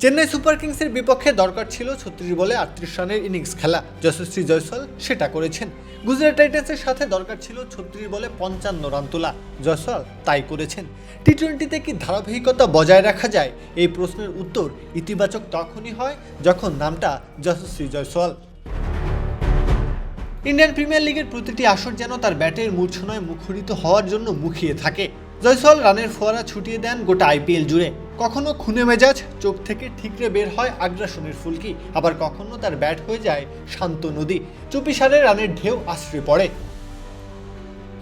Chennai super কিংসের বিপক্ষে দরকার ছিল ৩৬ বলে ৩৮ রানের ইনিংস খেলা। যশস্বী জয়সওয়াল সেটা করেছেন। গুজরাট টাইটান্সের সাথে দরকার ছিল ৩৬ বলে ৫৫ রান তোলা। জয়সওয়াল তাই করেছেন। টি-20তে কি ধারাবাহিকতা বজায় রাখা যায়? এই প্রশ্নের উত্তর ইতিবাচক তখনই হয় যখন নামটা যশস্বী জয়সওয়াল। ইন্ডিয়ান প্রিমিয়ার লিগের প্রতিটি আসর যেন তার ব্যাটের মূর্ছনায় মুখরিত হওয়ার জন্য মুখিয়ে থাকে। জয়সওয়াল রানের ফোয়ারা ছুটিয়ে দেন গোটা আইপিএল জুড়ে। কখনো খুনে মেজাজ, চোখ থেকে ঠিকরে বের হয় আগ্রাসনের ফুলকি, আবার কখনো তার ব্যাট হয়ে যায় শান্ত নদী, চুপিসারে রানের ঢেউ আশ্রে পড়ে।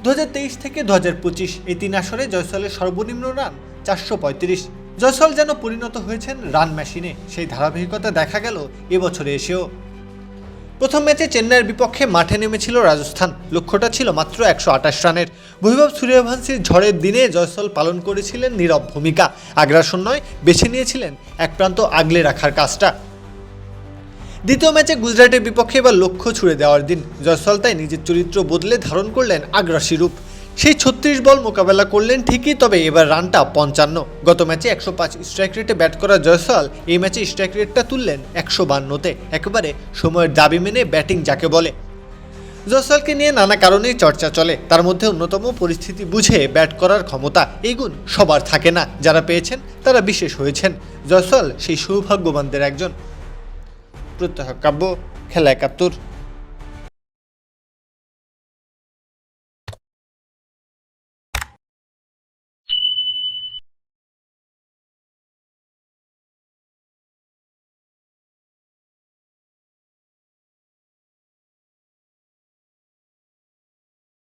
2023 থেকে 2025 এই 3 আসরে জয়সওয়ালের সর্বনিম্ন রান 435। জয়সওয়াল যেন পরিণত হয়েছেন রান মেশিনে। সেই ধারাবাহিকতা দেখা গেল এবছরে এসেও। প্রথম ম্যাচে চেন্নাইয়ের বিপক্ষে মাঠে নেমেছিল রাজস্থান। লক্ষ্যটা ছিল মাত্র 128 রানের। বৈভব সূর্যবংশীর ঝড়ের দিনে জয়সওয়াল পালন করেছিলেন নীরব ভূমিকা। আগ্রাসন নয়, বেছে নিয়েছিলেন এক প্রান্ত আগলে রাখার কাজটা। দ্বিতীয় ম্যাচে গুজরাটের বিপক্ষে এবার লক্ষ্য ছুড়ে দেওয়ার দিন। জয়সওয়াল তাই নিজের চরিত্র বদলে ধারণ করলেন আগ্রাসী রূপ। সেই 36 বল মোকাবেলা করলেন ঠিকই, তবে এবার রানটা 55। গত ম্যাচে 105 স্ট্রাইক রেটে ব্যাট করা জয়সওয়াল এই ম্যাচে স্ট্রাইক রেটটা তুললেন 152-তে। একেবারে সময়ের দাবি মেনে ব্যাটিং যাকে বলে। জয়সওয়ালকে নিয়ে নানা কারণেই চর্চা চলে। তার মধ্যে অন্যতম পরিস্থিতি বুঝে ব্যাট করার ক্ষমতা। এই গুণ সবার থাকে না। যারা পেয়েছেন তারা বিশেষ হয়েছেন। জয়সওয়াল সেই সৌভাগ্যবানদের একজন। প্রত্যহ কাব্য, খেলা ৭১।